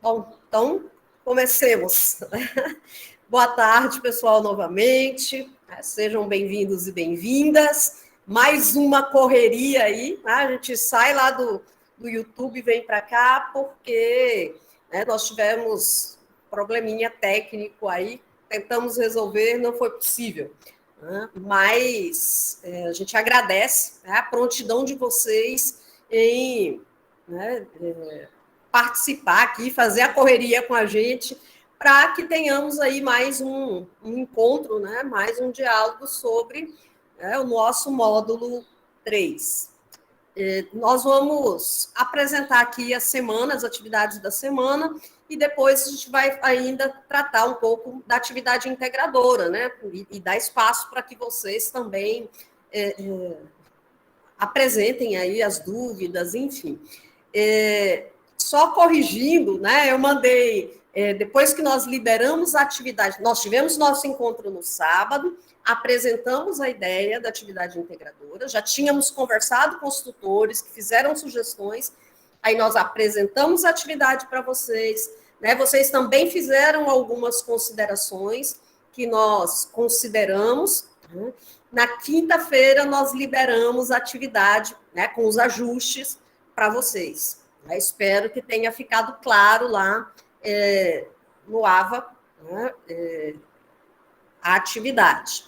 Bom, então, comecemos. Boa tarde, pessoal, novamente. Sejam bem-vindos e bem-vindas. Mais uma correria aí, tá? A gente sai lá do YouTube e vem para cá porque nós tivemos probleminha técnico aí, tentamos resolver, não foi possível. Mas a gente agradece a prontidão de vocês em participar aqui, fazer a correria com a gente, para que tenhamos aí mais um encontro, mais um diálogo sobre o nosso módulo 3. Nós vamos apresentar aqui a semana, as atividades da semana, e depois a gente vai ainda tratar um pouco da atividade integradora, e dar espaço para que vocês também apresentem aí as dúvidas, enfim. Só corrigindo, eu mandei, depois que nós liberamos a atividade, nós tivemos nosso encontro no sábado, apresentamos a ideia da atividade integradora, já tínhamos conversado com os tutores que fizeram sugestões, aí nós apresentamos a atividade para vocês, vocês também fizeram algumas considerações que nós consideramos. Na quinta-feira, nós liberamos a atividade, com os ajustes para vocês. Espero que tenha ficado claro lá no AVA a atividade.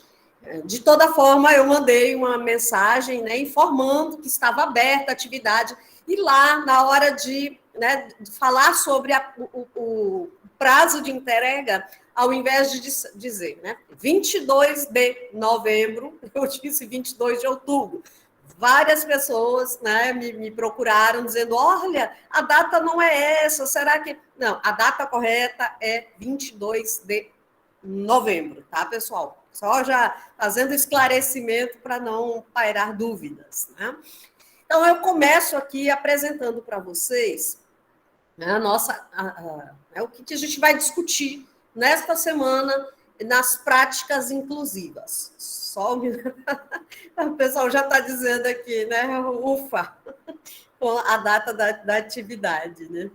De toda forma, eu mandei uma mensagem informando que estava aberta a atividade, e lá, na hora de falar sobre o prazo de entrega, ao invés de dizer 22 de novembro, eu disse 22 de outubro. Várias pessoas me procuraram dizendo, olha, a data não é essa, será que... Não, a data correta é 22 de novembro, tá, pessoal? Só já fazendo esclarecimento para não pairar dúvidas. Então, eu começo aqui apresentando para vocês o que a gente vai discutir nesta semana nas práticas inclusivas. Só o pessoal já está dizendo aqui, ufa, com a data da atividade,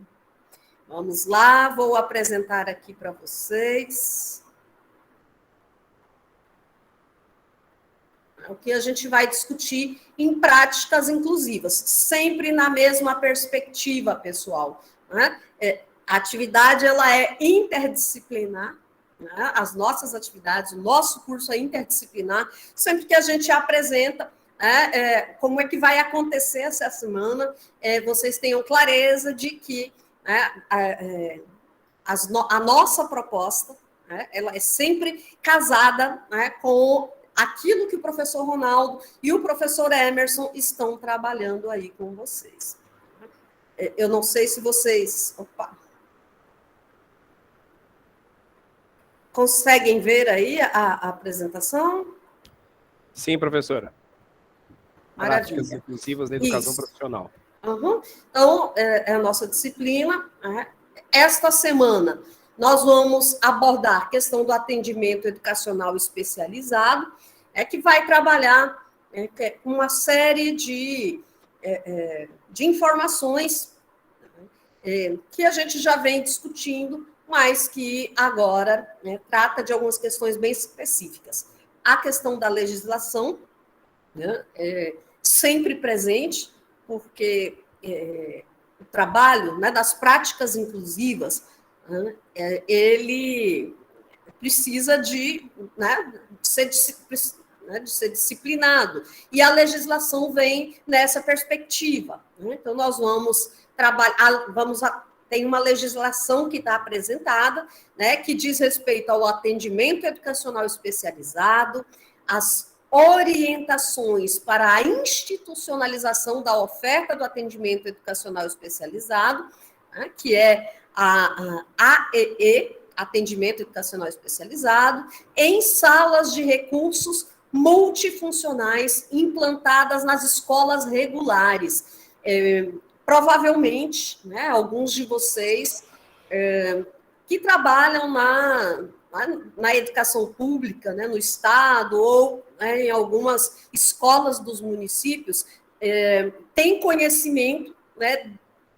Vamos lá, vou apresentar aqui para vocês o que a gente vai discutir em práticas inclusivas, sempre na mesma perspectiva, pessoal. A atividade ela é interdisciplinar, as nossas atividades, o nosso curso é interdisciplinar, sempre que a gente apresenta como é que vai acontecer essa semana, vocês tenham clareza de que a nossa proposta ela é sempre casada com aquilo que o professor Ronaldo e o professor Emerson estão trabalhando aí com vocês. Eu não sei se vocês... Opa! Conseguem ver aí a apresentação? Sim, professora. Maravilha. Práticas inclusivas na educação profissional. Uhum. Então, é a nossa disciplina. Esta semana, nós vamos abordar a questão do atendimento educacional especializado, que vai trabalhar uma série de informações que a gente já vem discutindo, mas que agora trata de algumas questões bem específicas. A questão da legislação, sempre presente, porque o trabalho das práticas inclusivas, ele precisa de ser disciplinado, e a legislação vem nessa perspectiva. Então, nós vamos trabalhar, tem uma legislação que está apresentada, que diz respeito ao atendimento educacional especializado, as orientações para a institucionalização da oferta do atendimento educacional especializado, que é a AEE, Atendimento Educacional Especializado, em salas de recursos multifuncionais implantadas nas escolas regulares. Provavelmente, alguns de vocês que trabalham na educação pública, no Estado, ou em algumas escolas dos municípios, têm conhecimento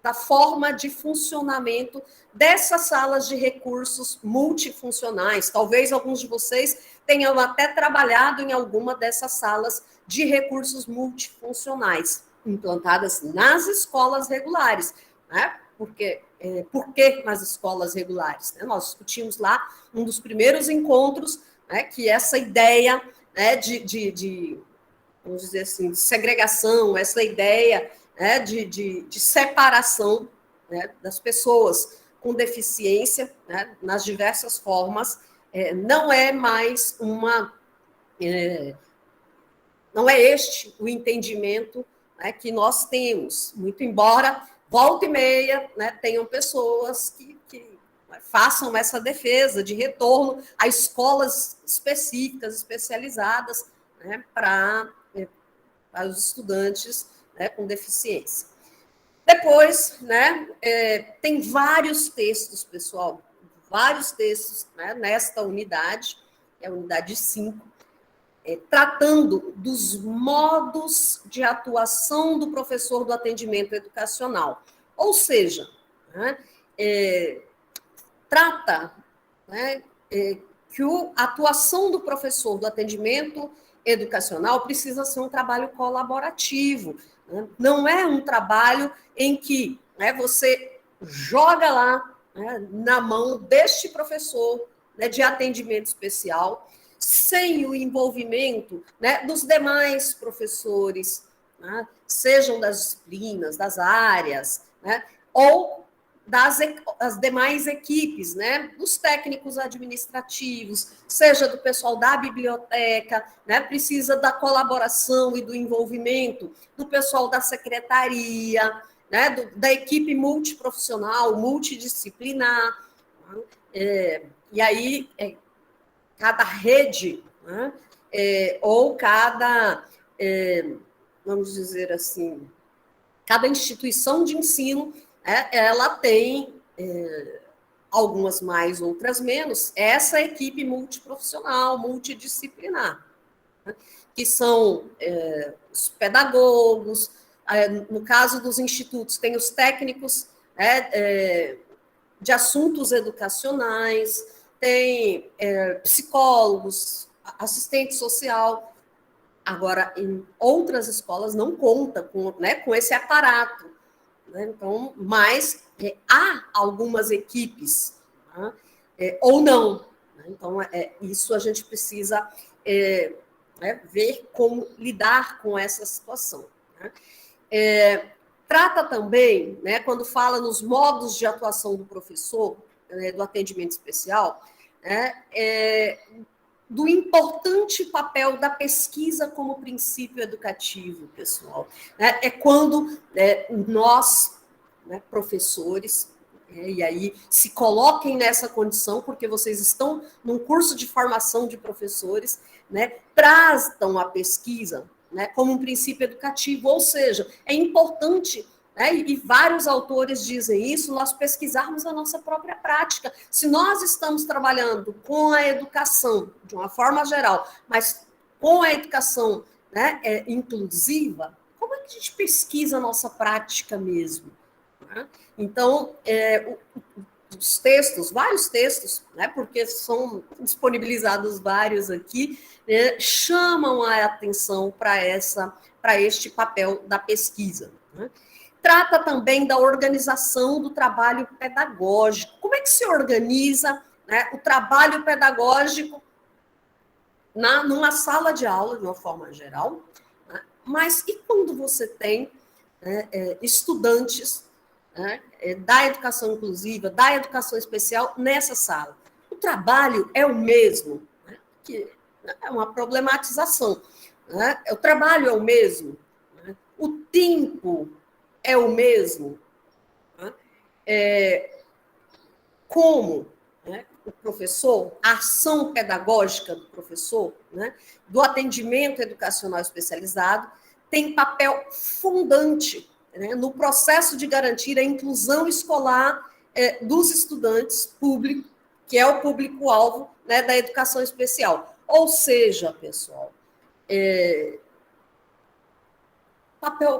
da forma de funcionamento dessas salas de recursos multifuncionais. Talvez alguns de vocês tenham até trabalhado em alguma dessas salas de recursos multifuncionais, implantadas nas escolas regulares, né? Por que nas escolas regulares? Né? Nós discutimos lá, um dos primeiros encontros, né, que essa ideia, né, vamos dizer assim, de segregação, essa ideia, né, de separação, né, das pessoas com deficiência, né, nas diversas formas, não é mais não é este o entendimento, né, que nós temos, muito embora volta e meia, né, tenham pessoas que façam essa defesa de retorno a escolas específicas, especializadas, né, para os estudantes, né, com deficiência. Depois, né, tem vários textos, pessoal, vários textos, né, nesta unidade, é a unidade 5, tratando dos modos de atuação do professor do atendimento educacional. Ou seja, né, trata, né, que a atuação do professor do atendimento educacional precisa ser um trabalho colaborativo, né? Não é um trabalho em que, né, você joga lá, né, na mão deste professor, né, de atendimento especial, sem o envolvimento, né, dos demais professores, né, sejam das disciplinas, das áreas, né, ou das demais equipes, né, dos técnicos administrativos, seja do pessoal da biblioteca, né, precisa da colaboração e do envolvimento do pessoal da secretaria, né, da equipe multiprofissional, multidisciplinar, né, e aí cada rede, né, ou cada, vamos dizer assim, cada instituição de ensino, ela tem, algumas mais, outras menos, essa equipe multiprofissional, multidisciplinar, né, que são os pedagogos, no caso dos institutos, tem os técnicos, de assuntos educacionais, tem psicólogos, assistente social. Agora, em outras escolas não conta com, né, com esse aparato, né? Então, mas há algumas equipes, né, ou não. Né? Então, isso a gente precisa né, ver como lidar com essa situação. Né? Trata também, né, quando fala nos modos de atuação do professor, do atendimento especial, né, do importante papel da pesquisa como princípio educativo, pessoal. É quando nós, né, professores, e aí se coloquem nessa condição, porque vocês estão num curso de formação de professores, né, trazam a pesquisa, né, como um princípio educativo, ou seja, é importante, né, e vários autores dizem isso, nós pesquisarmos a nossa própria prática. Se nós estamos trabalhando com a educação, de uma forma geral, mas com a educação, né, inclusiva, como é que a gente pesquisa a nossa prática mesmo? Né? Então, os textos, vários textos, né, porque são disponibilizados vários aqui, chamam a atenção para este papel da pesquisa. Né? Trata também da organização do trabalho pedagógico. Como é que se organiza, né, o trabalho pedagógico numa sala de aula, de uma forma geral? Né? Mas e quando você tem, né, estudantes, né, da educação inclusiva, da educação especial nessa sala? O trabalho é o mesmo, né, que é uma problematização. Né? O trabalho é o mesmo, né? O tempo é o mesmo. Né? Como, né, o professor, a ação pedagógica do professor, né, do atendimento educacional especializado, tem papel fundante, né, no processo de garantir a inclusão escolar dos estudantes públicos, que é o público-alvo, né, da educação especial. Ou seja, pessoal,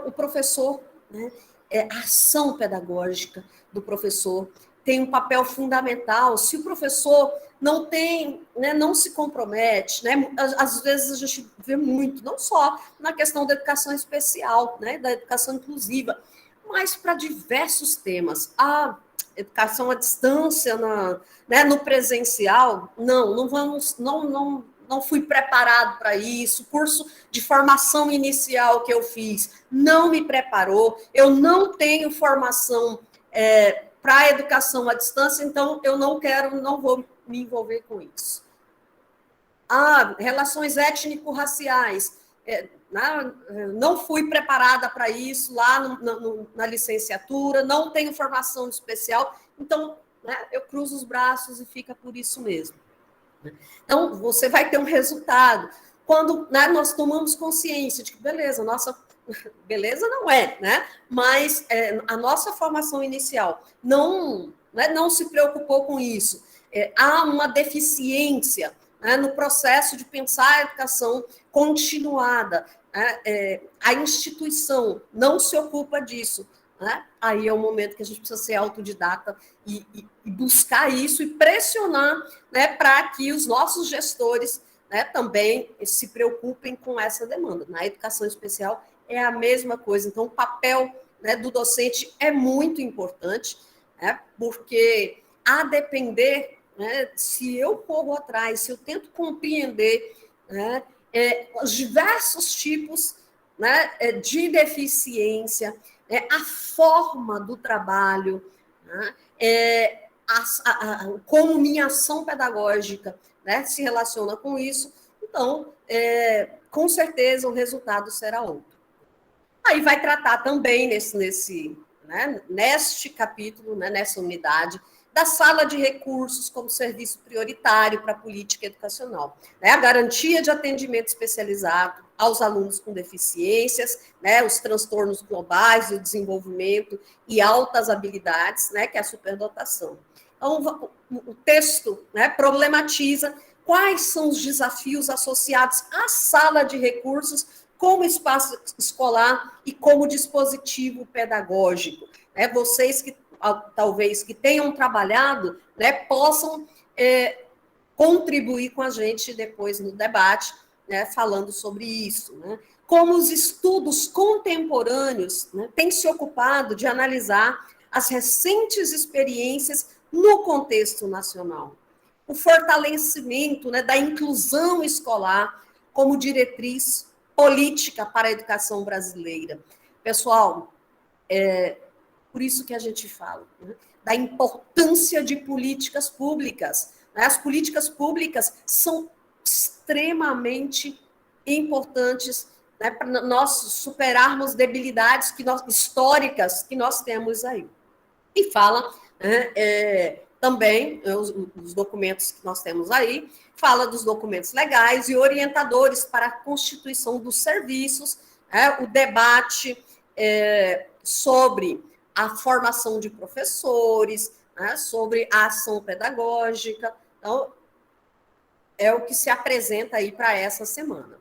o professor, né, a ação pedagógica do professor tem um papel fundamental. Se o professor não tem, né, não se compromete, né, às vezes a gente vê muito, não só na questão da educação especial, né, da educação inclusiva, mas para diversos temas. A educação à distância, né, no presencial, não fui preparado para isso, o curso de formação inicial que eu fiz não me preparou, eu não tenho formação para a educação à distância, então eu não vou me envolver com isso. Relações étnico-raciais, não fui preparada para isso lá na licenciatura, não tenho formação especial, então, né, eu cruzo os braços e fica por isso mesmo. Então, você vai ter um resultado. Quando, né, nós tomamos consciência de que, beleza não é, né? Mas a nossa formação inicial não se preocupou com isso. Há uma deficiência, né, no processo de pensar a educação continuada. A instituição não se ocupa disso. Né? Aí é o momento que a gente precisa ser autodidata e buscar isso e pressionar, né, para que os nossos gestores, né, também se preocupem com essa demanda. Na educação especial é a mesma coisa. Então, o papel, né, do docente é muito importante, né, porque a depender, né, se eu corro atrás, se eu tento compreender, né, os diversos tipos, né, de deficiência, a forma do trabalho, né, como minha ação pedagógica, né, se relaciona com isso, então, com certeza, o resultado será outro. Aí vai tratar também neste capítulo, né, nessa unidade, da sala de recursos como serviço prioritário para a política educacional. Né, a garantia de atendimento especializado aos alunos com deficiências, né, os transtornos globais, o desenvolvimento e altas habilidades, né, que é a superdotação. Então, o texto, né, problematiza quais são os desafios associados à sala de recursos como espaço escolar e como dispositivo pedagógico. Vocês que talvez que tenham trabalhado, né, possam contribuir com a gente depois no debate, né, falando sobre isso. Né? Como os estudos contemporâneos, né, têm se ocupado de analisar as recentes experiências no contexto nacional. O fortalecimento, né, da inclusão escolar como diretriz política para a educação brasileira. Pessoal, por isso que a gente fala, né, da importância de políticas públicas. Né? As políticas públicas são extremamente importantes, né, para nós superarmos debilidades históricas que nós temos aí. E fala, né, também, os documentos que nós temos aí, fala dos documentos legais e orientadores para a constituição dos serviços, o debate sobre a formação de professores, né, sobre a ação pedagógica. Então, é o que se apresenta aí para essa semana.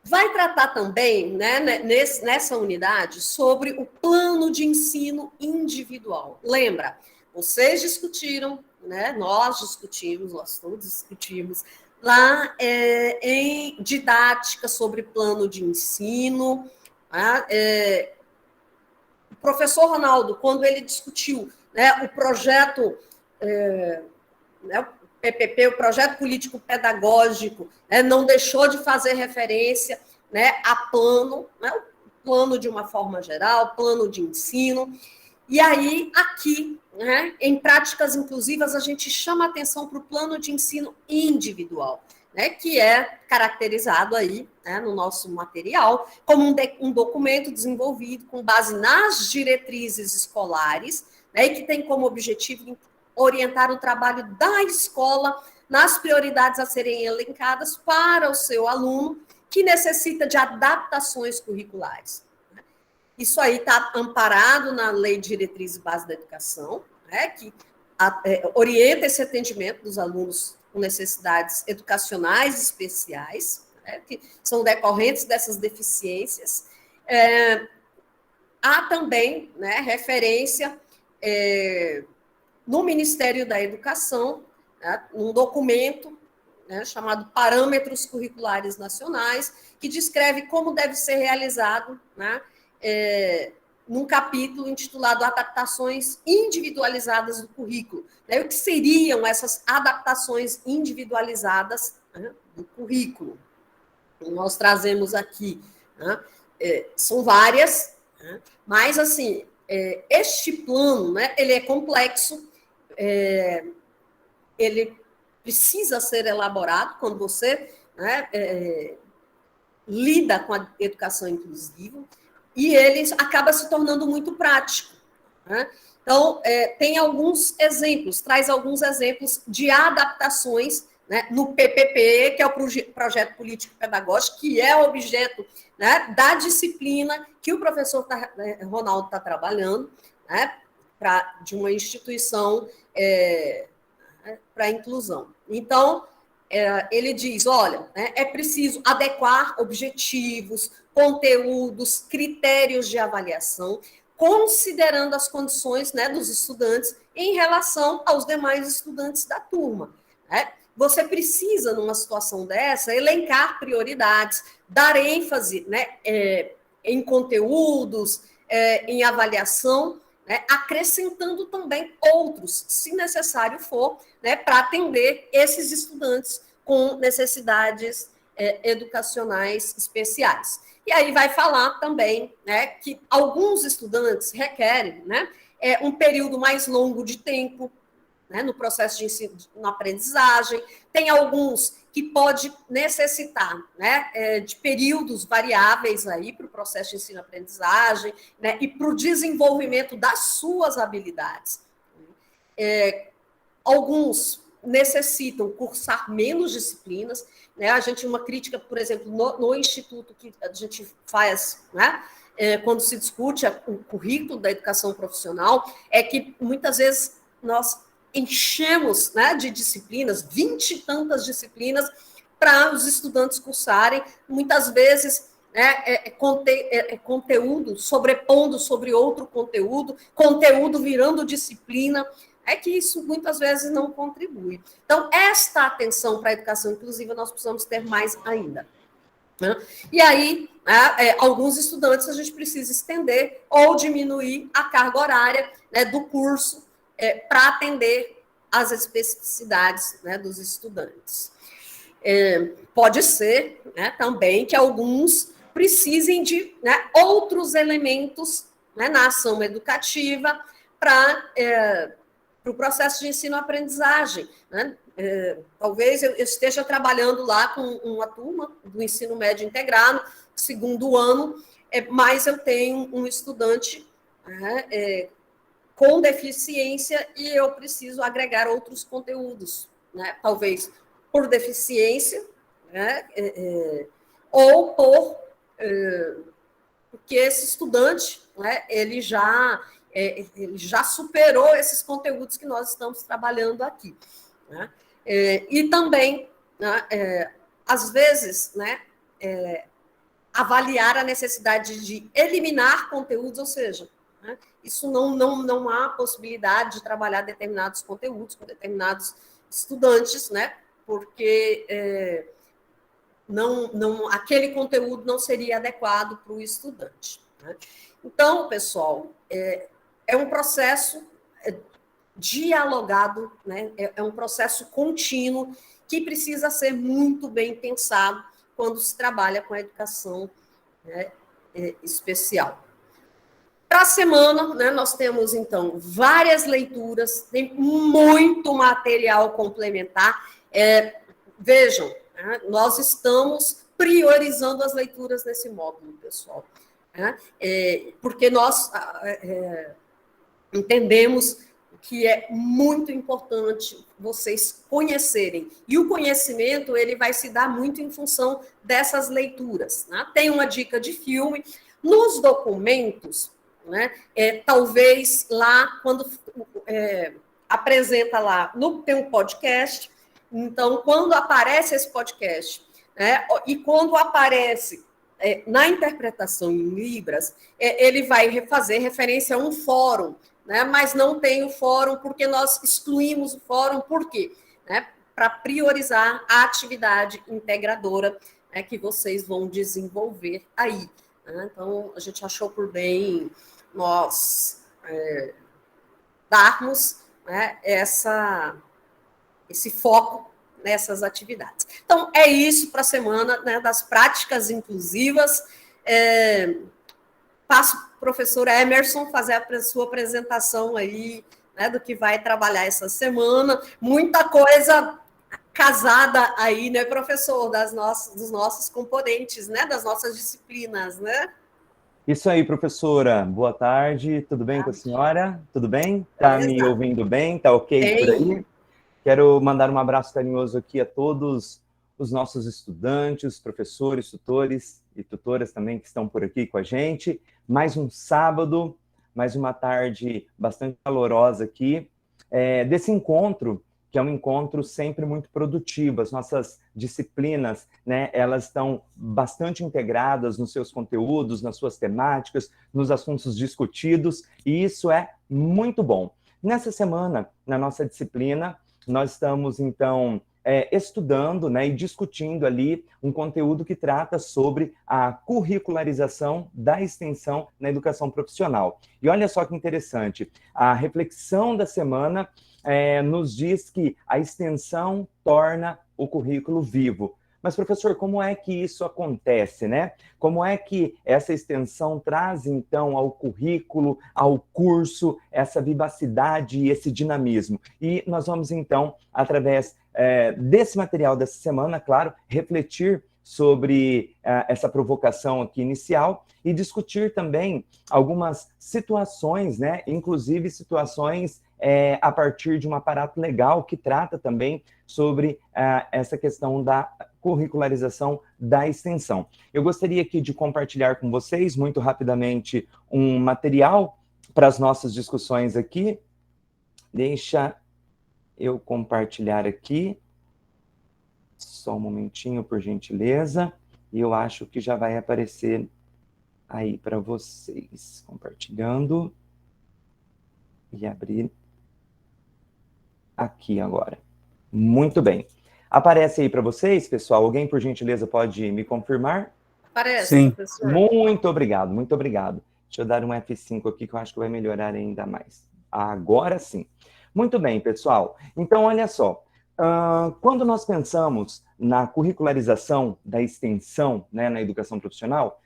Vai tratar também, né, nessa unidade, sobre o plano de ensino individual. Lembra, vocês discutiram, né, nós todos discutimos, lá em didática sobre plano de ensino. Tá? O professor Ronaldo, quando ele discutiu, né, o projeto, né, o PPP, o projeto político pedagógico, né, não deixou de fazer referência, né, a plano, né, o plano de uma forma geral, plano de ensino. E aí, aqui, né, em práticas inclusivas, a gente chama atenção para o plano de ensino individual, né, que é caracterizado aí, né, no nosso material como um documento desenvolvido com base nas diretrizes escolares, né, e que tem como objetivo orientar o trabalho da escola nas prioridades a serem elencadas para o seu aluno que necessita de adaptações curriculares. Isso aí está amparado na Lei de Diretrizes e Bases da Educação, né, que orienta esse atendimento dos alunos com necessidades educacionais especiais, né, que são decorrentes dessas deficiências. há também, né, referência no Ministério da Educação, né, um documento, né, chamado Parâmetros Curriculares Nacionais, que descreve como deve ser realizado, né, num capítulo intitulado Adaptações Individualizadas do Currículo. Né, o que seriam essas adaptações individualizadas, né, do currículo? Nós trazemos aqui, né, são várias, né, mas, assim, este plano, né, ele é complexo, ele precisa ser elaborado quando você, né, lida com a educação inclusiva, e ele acaba se tornando muito prático. Né? Então, tem alguns exemplos, traz alguns exemplos de adaptações, né, no PPP, que é o Projeto Político Pedagógico, que é objeto, né, da disciplina que o professor Ronaldo está trabalhando, né, de uma instituição para a inclusão. Então, ele diz, olha, né, é preciso adequar objetivos, conteúdos, critérios de avaliação, considerando as condições, né, dos estudantes em relação aos demais estudantes da turma. Né? Você precisa, numa situação dessa, elencar prioridades, dar ênfase, né, em conteúdos, em avaliação, né, acrescentando também outros, se necessário for, né, para atender esses estudantes com necessidades educacionais especiais. E aí vai falar também, né, que alguns estudantes requerem, né, um período mais longo de tempo, né, no processo de ensino, na aprendizagem. Tem alguns que pode necessitar, né, de períodos variáveis aí para o processo de ensino-aprendizagem, né, e para o desenvolvimento das suas habilidades. Alguns necessitam cursar menos disciplinas, né? A gente, uma crítica, por exemplo, no instituto que a gente faz, né, quando se discute o currículo da educação profissional, é que muitas vezes nós enchemos, né, de disciplinas, 20 e tantas disciplinas, para os estudantes cursarem, muitas vezes, né, conteúdo sobrepondo sobre outro conteúdo, conteúdo virando disciplina, que isso muitas vezes não contribui. Então, esta atenção para a educação inclusiva nós precisamos ter mais ainda. Né? E aí, alguns estudantes a gente precisa estender ou diminuir a carga horária, né, do curso, para atender às especificidades, né, dos estudantes. Pode ser, né, também que alguns precisem de, né, outros elementos, né, na ação educativa para o processo de ensino-aprendizagem. Né? Talvez eu esteja trabalhando lá com uma turma do ensino médio integrado, segundo ano, mas eu tenho um estudante, né, com deficiência e eu preciso agregar outros conteúdos, né? Talvez por deficiência, né? Ou porque esse estudante, né, ele já superou esses conteúdos que nós estamos trabalhando aqui. Né? E também, né, às vezes, né, avaliar a necessidade de eliminar conteúdos, ou seja, né, isso não há possibilidade de trabalhar determinados conteúdos com determinados estudantes, né, porque aquele conteúdo não seria adequado para o estudante. Né? Então, pessoal, é um processo dialogado, né? É um processo contínuo que precisa ser muito bem pensado quando se trabalha com a educação, né, especial. Para a semana, né, nós temos, então, várias leituras, tem muito material complementar. Vejam, né, nós estamos priorizando as leituras nesse módulo, pessoal. Né, porque nós entendemos que é muito importante vocês conhecerem. E o conhecimento, ele vai se dar muito em função dessas leituras. Né? Tem uma dica de filme. Nos documentos, né, talvez lá, quando apresenta lá, tem um podcast, então, quando aparece esse podcast, né, e quando aparece na interpretação em Libras, ele vai fazer referência a um fórum, né? Mas não tem o fórum porque nós excluímos o fórum, por quê? Né? Para priorizar a atividade integradora, né, que vocês vão desenvolver aí. Né? Então, a gente achou por bem nós darmos, né, esse foco nessas atividades. Então, é isso para a semana, né, das práticas inclusivas. Passo para o professor Emerson fazer a sua apresentação aí, né, do que vai trabalhar essa semana. Muita coisa casada aí, né, professor, dos nossos componentes, né, das nossas disciplinas, né? Isso aí, professora. Boa tarde. Tudo bem com a senhora? Tudo bem? Tá me ouvindo bem? Tá ok por aí? Quero mandar um abraço carinhoso aqui a todos os nossos estudantes, professores, tutores e tutoras também que estão por aqui com a gente. Mais um sábado, mais uma tarde bastante calorosa aqui, desse encontro, que é um encontro sempre muito produtivo. As nossas disciplinas, né, elas estão bastante integradas nos seus conteúdos, nas suas temáticas, nos assuntos discutidos, e isso é muito bom. Nessa semana, na nossa disciplina, nós estamos, então, estudando, né, e discutindo ali um conteúdo que trata sobre a curricularização da extensão na educação profissional. E olha só que interessante, a reflexão da semana nos diz que a extensão torna o currículo vivo. Mas, professor, como é que isso acontece, né? Como é que essa extensão traz, então, ao currículo, ao curso, essa vivacidade e esse dinamismo? E nós vamos, então, através desse material dessa semana, claro, refletir sobre essa provocação aqui inicial e discutir também algumas situações, né? Inclusive situações a partir de um aparato legal que trata também sobre essa questão da curricularização da extensão. Eu gostaria aqui de compartilhar com vocês, muito rapidamente, um material para as nossas discussões aqui. Deixa eu compartilhar aqui. Só um momentinho, por gentileza. E eu acho que já vai aparecer aí para vocês. Compartilhando. E abrir aqui agora. Muito bem. Aparece aí para vocês, pessoal? Alguém, por gentileza, pode me confirmar? Aparece, sim, professor. Muito obrigado, muito obrigado. Deixa eu dar um F5 aqui, que eu acho que vai melhorar ainda mais. Agora sim. Muito bem, pessoal. Então, olha só. Quando nós pensamos na curricularização da extensão, né, na educação profissional,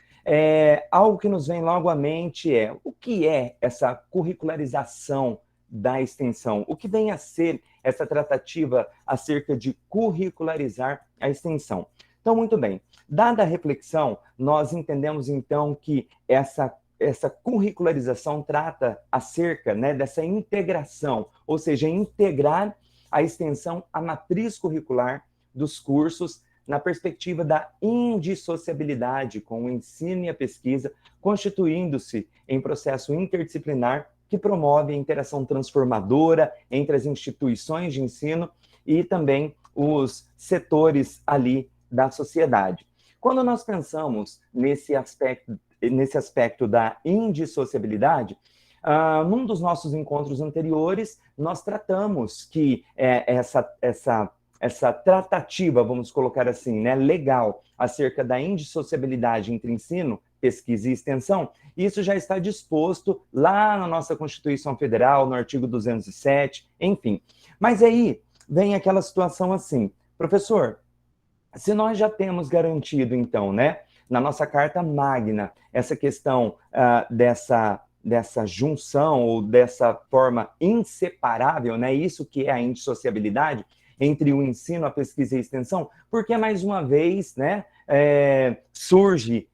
algo que nos vem logo à mente o que é essa curricularização da extensão? O que vem a ser essa tratativa acerca de curricularizar a extensão? Então, muito bem. Dada a reflexão, nós entendemos, então, que essa curricularização trata acerca, né, dessa integração, ou seja, integrar a extensão à matriz curricular dos cursos na perspectiva da indissociabilidade com o ensino e a pesquisa, constituindo-se em processo interdisciplinar que promove a interação transformadora entre as instituições de ensino e também os setores ali da sociedade. Quando nós pensamos nesse aspecto da indissociabilidade, num dos nossos encontros anteriores, nós tratamos que essa tratativa, vamos colocar assim, né, legal, acerca da indissociabilidade entre ensino, pesquisa e extensão, isso já está disposto lá na nossa Constituição Federal, no artigo 207, enfim. Mas aí vem aquela situação assim, professor, se nós já temos garantido, então, né, na nossa Carta Magna, essa questão dessa junção ou dessa forma inseparável, né, isso que é a indissociabilidade entre o ensino, a pesquisa e a extensão, porque mais uma vez, né, surgem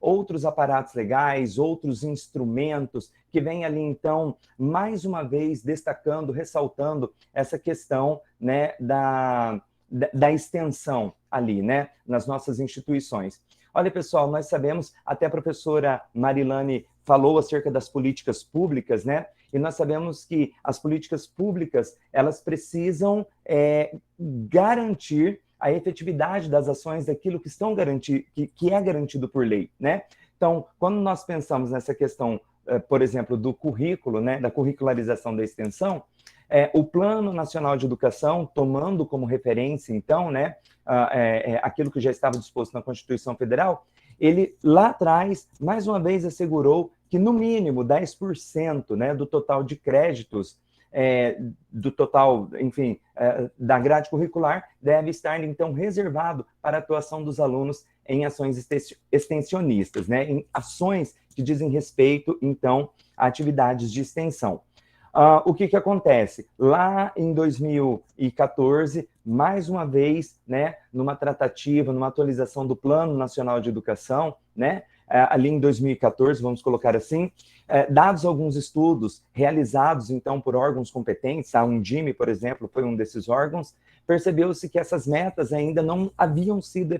outros aparatos legais, outros instrumentos que vêm ali, então, mais uma vez destacando, ressaltando essa questão, né, da extensão ali, né, nas nossas instituições. Olha, pessoal, nós sabemos, até a professora Marilane falou acerca das políticas públicas, né, e nós sabemos que as políticas públicas, elas precisam garantir a efetividade das ações daquilo que estão que é garantido por lei, né? Então, quando nós pensamos nessa questão, por exemplo, do currículo, né, da curricularização da extensão, o Plano Nacional de Educação, tomando como referência, então, né, aquilo que já estava disposto na Constituição Federal, ele lá atrás, mais uma vez, assegurou que, no mínimo, 10%, né, do total de créditos, do total, enfim, da grade curricular, deve estar, então, reservado para a atuação dos alunos em ações extensionistas, né, em ações que dizem respeito, então, a atividades de extensão. O que acontece? Lá em 2014, mais uma vez, né, numa tratativa, numa atualização do Plano Nacional de Educação, né, ali em 2014, vamos colocar assim, dados alguns estudos realizados, então, por órgãos competentes, a Undime, por exemplo, foi um desses órgãos, percebeu-se que essas metas ainda não haviam sido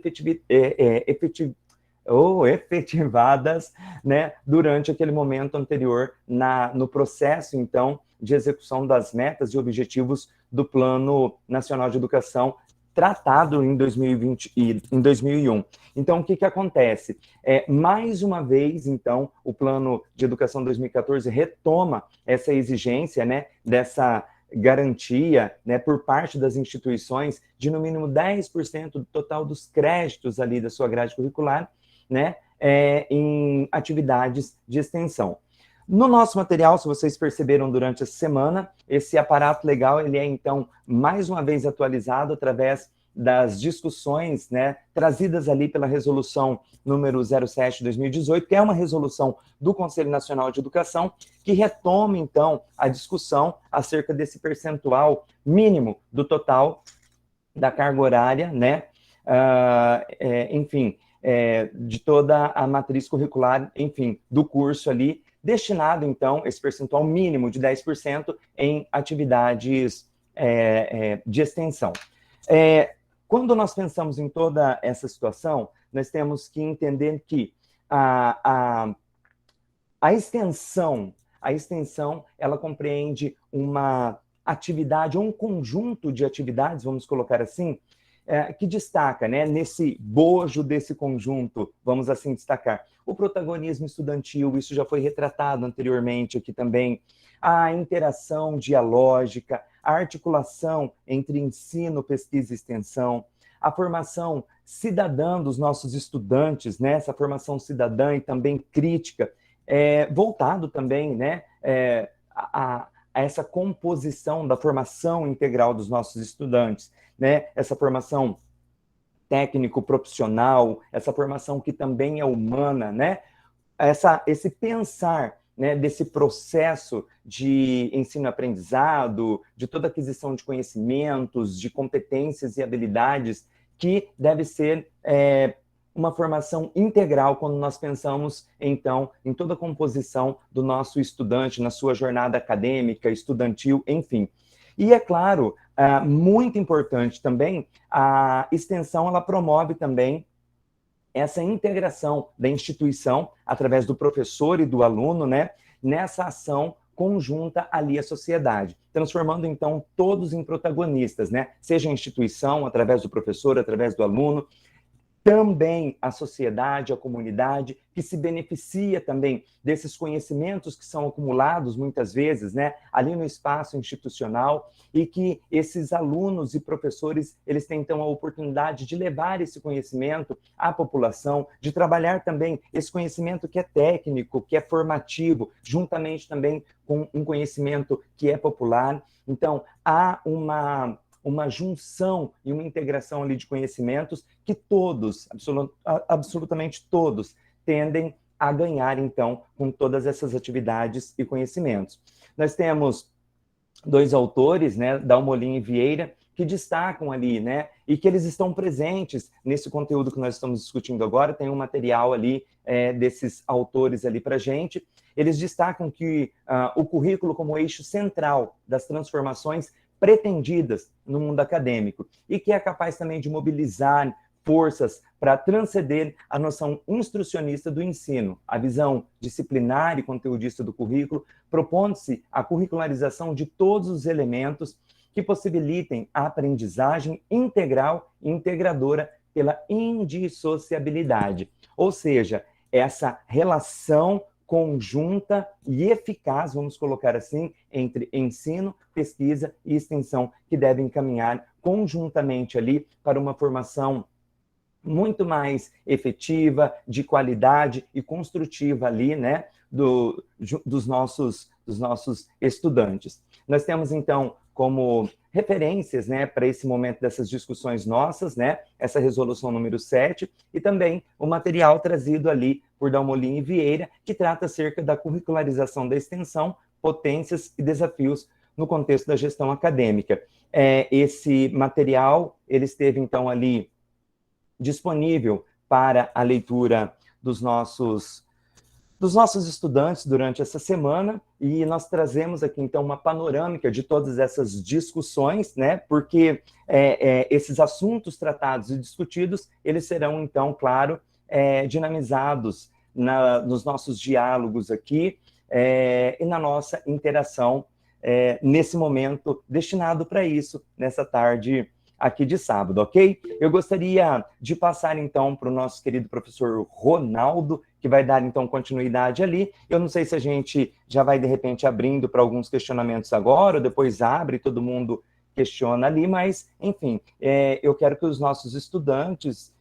efetivadas, né, durante aquele momento anterior no processo, então, de execução das metas e objetivos do Plano Nacional de Educação, tratado em 2020 e em 2001. Então, o que acontece? Mais uma vez, então, o Plano de Educação 2014 retoma essa exigência, né, dessa garantia, né, por parte das instituições de, no mínimo, 10% do total dos créditos ali da sua grade curricular, né, em atividades de extensão. No nosso material, se vocês perceberam durante essa semana, esse aparato legal, ele é, então, mais uma vez atualizado através das discussões, né, trazidas ali pela resolução número 07/2018, que é uma resolução do Conselho Nacional de Educação, que retoma, então, a discussão acerca desse percentual mínimo do total da carga horária, né, enfim, de toda a matriz curricular, enfim, do curso ali, destinado, então, esse percentual mínimo de 10% em atividades de extensão. Quando nós pensamos em toda essa situação, nós temos que entender que a extensão, ela compreende uma atividade, ou um conjunto de atividades, vamos colocar assim, que destaca, né, nesse bojo desse conjunto, vamos assim destacar, o protagonismo estudantil, isso já foi retratado anteriormente aqui também, a interação dialógica, a articulação entre ensino, pesquisa e extensão, a formação cidadã dos nossos estudantes, né, essa formação cidadã e também crítica, voltado também, né, a essa composição da formação integral dos nossos estudantes, né, essa formação técnico-profissional, essa formação que também é humana, né, esse pensar, né, desse processo de ensino-aprendizado, de toda aquisição de conhecimentos, de competências e habilidades, que deve ser uma formação integral quando nós pensamos, então, em toda a composição do nosso estudante, na sua jornada acadêmica, estudantil, enfim. E, é claro, muito importante também, a extensão, ela promove também essa integração da instituição, através do professor e do aluno, né, nessa ação conjunta ali à sociedade, transformando, então, todos em protagonistas, né, seja a instituição, através do professor, através do aluno, também a sociedade, a comunidade, que se beneficia também desses conhecimentos que são acumulados, muitas vezes, né, ali no espaço institucional, e que esses alunos e professores, eles têm, então, a oportunidade de levar esse conhecimento à população, de trabalhar também esse conhecimento que é técnico, que é formativo, juntamente também com um conhecimento que é popular. Então, há uma junção e uma integração ali de conhecimentos que todos, absolutamente todos, tendem a ganhar, então, com todas essas atividades e conhecimentos. Nós temos dois autores, né, Dalmolin e Vieira, que destacam ali, né, e que eles estão presentes nesse conteúdo que nós estamos discutindo agora, tem um material ali desses autores ali para a gente. Eles destacam que o currículo como eixo central das transformações pretendidas no mundo acadêmico, e que é capaz também de mobilizar forças para transcender a noção instrucionista do ensino, a visão disciplinar e conteudista do currículo, propondo-se a curricularização de todos os elementos que possibilitem a aprendizagem integral e integradora pela indissociabilidade, ou seja, essa relação conjunta e eficaz, vamos colocar assim, entre ensino, pesquisa e extensão, que devem caminhar conjuntamente ali para uma formação muito mais efetiva, de qualidade e construtiva ali, né, dos nossos estudantes. Nós temos, então, como referências, né, para esse momento dessas discussões nossas, né, essa resolução número 7, e também o material trazido ali por Dalmolin e Vieira, que trata acerca da curricularização da extensão, potências e desafios no contexto da gestão acadêmica. Esse material, ele esteve, então, ali disponível para a leitura dos nossos estudantes durante essa semana, e nós trazemos aqui, então, uma panorâmica de todas essas discussões, né, porque esses assuntos tratados e discutidos, eles serão, então, claro, dinamizados nos nossos diálogos aqui e na nossa interação nesse momento destinado para isso, nessa tarde aqui de sábado, ok? Eu gostaria de passar, então, para o nosso querido professor Ronaldo, que vai dar, então, continuidade ali. Eu não sei se a gente já vai, de repente, abrindo para alguns questionamentos agora, ou depois abre e todo mundo questiona ali, mas, enfim, eu quero que os nossos estudantes,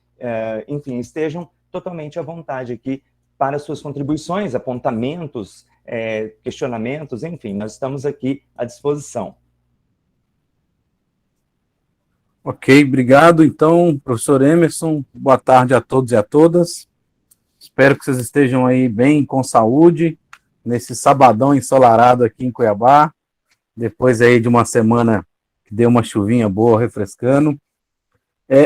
enfim, estejam totalmente à vontade aqui para suas contribuições, apontamentos, questionamentos, enfim, nós estamos aqui à disposição. Ok, obrigado. Então, professor Emerson, boa tarde a todos e a todas. Espero que vocês estejam aí bem, com saúde, nesse sabadão ensolarado aqui em Cuiabá, depois aí de uma semana que deu uma chuvinha boa, refrescando.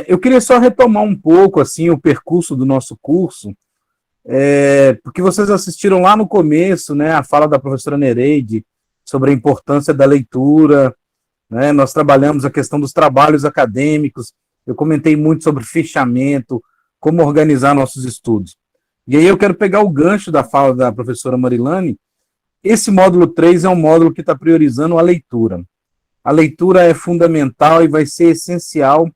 Eu queria só retomar um pouco, assim, o percurso do nosso curso, porque vocês assistiram lá no começo, né, a fala da professora Nereide sobre a importância da leitura, né? Nós trabalhamos a questão dos trabalhos acadêmicos, eu comentei muito sobre fechamento, como organizar nossos estudos. E aí eu quero pegar o gancho da fala da professora Marilane. Esse módulo 3 é um módulo que está priorizando a leitura. A leitura é fundamental e vai ser essencial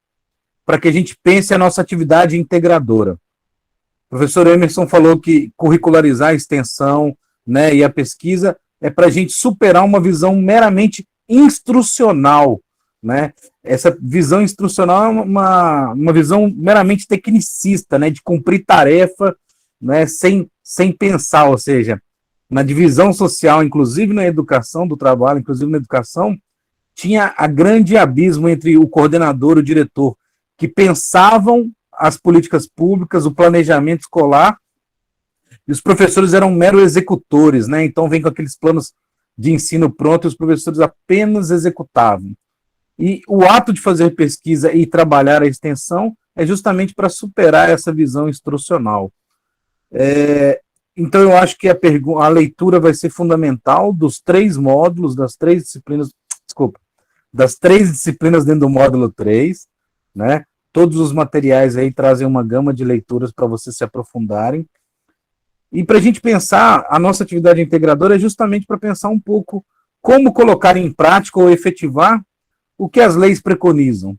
para que a gente pense a nossa atividade integradora. O professor Emerson falou que curricularizar a extensão, né, e a pesquisa é para a gente superar uma visão meramente instrucional, né? Essa visão instrucional é uma visão meramente tecnicista, né, de cumprir tarefa, né, sem pensar, ou seja, na divisão social, inclusive na educação do trabalho, inclusive na educação, tinha a grande abismo entre o coordenador e o diretor, que pensavam as políticas públicas, o planejamento escolar, e os professores eram meros executores, né? Então vem com aqueles planos de ensino pronto e os professores apenas executavam. E o ato de fazer pesquisa e trabalhar a extensão é justamente para superar essa visão instrucional. Então eu acho que a leitura vai ser fundamental dos 3 módulos, das 3 disciplinas dentro do módulo 3, né? Todos os materiais aí trazem uma gama de leituras para vocês se aprofundarem. E para a gente pensar, a nossa atividade integradora é justamente para pensar um pouco como colocar em prática ou efetivar o que as leis preconizam.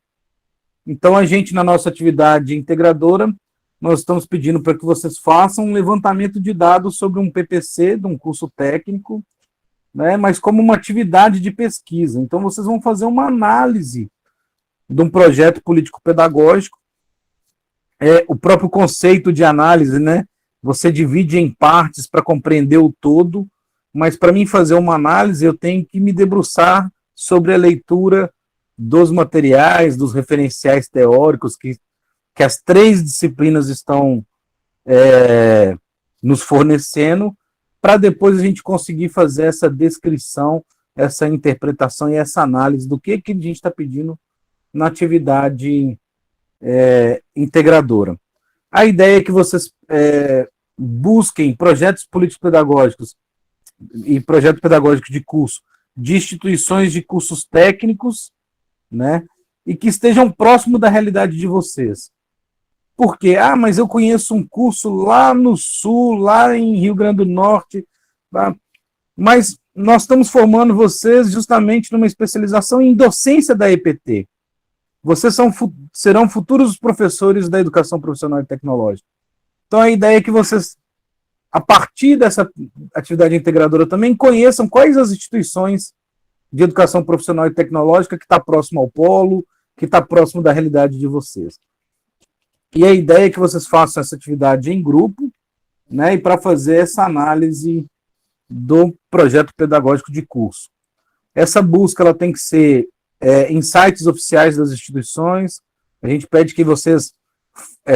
Então, a gente, na nossa atividade integradora, nós estamos pedindo para que vocês façam um levantamento de dados sobre um PPC, de um curso técnico, né, mas como uma atividade de pesquisa. Então, vocês vão fazer uma análise de um projeto político-pedagógico. O próprio conceito de análise, né? Você divide em partes para compreender o todo, mas para mim fazer uma análise eu tenho que me debruçar sobre a leitura dos materiais, dos referenciais teóricos que as 3 disciplinas estão nos fornecendo, para depois a gente conseguir fazer essa descrição, essa interpretação e essa análise do que a gente está pedindo na atividade integradora. A ideia é que vocês busquem projetos político-pedagógicos e projetos pedagógicos de curso de instituições de cursos técnicos, né, e que estejam próximo da realidade de vocês. Por quê? Mas eu conheço um curso lá no Sul, lá em Rio Grande do Norte, tá? Mas nós estamos formando vocês justamente numa especialização em docência da EPT. Vocês serão futuros professores da educação profissional e tecnológica. Então, a ideia é que vocês, a partir dessa atividade integradora, também conheçam quais as instituições de educação profissional e tecnológica que está próximo ao polo, que está próximo da realidade de vocês. E a ideia é que vocês façam essa atividade em grupo, né, e para fazer essa análise do projeto pedagógico de curso. Essa busca ela tem que ser em sites oficiais das instituições. A gente pede que vocês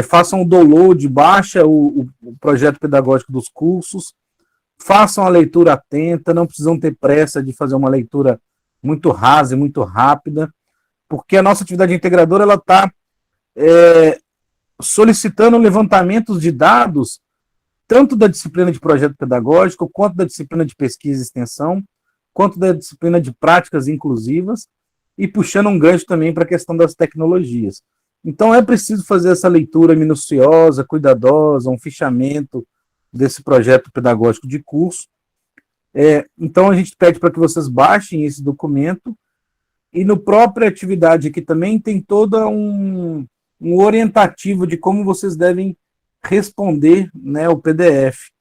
façam o download, baixa o projeto pedagógico dos cursos, façam a leitura atenta, não precisam ter pressa de fazer uma leitura muito rasa e muito rápida, porque a nossa atividade integradora ela está solicitando levantamentos de dados, tanto da disciplina de projeto pedagógico, quanto da disciplina de pesquisa e extensão, quanto da disciplina de práticas inclusivas, e puxando um gancho também para a questão das tecnologias. Então, é preciso fazer essa leitura minuciosa, cuidadosa, um fichamento desse projeto pedagógico de curso. Então, a gente pede para que vocês baixem esse documento, e no própria atividade aqui também tem todo um orientativo de como vocês devem responder, né, o PDF.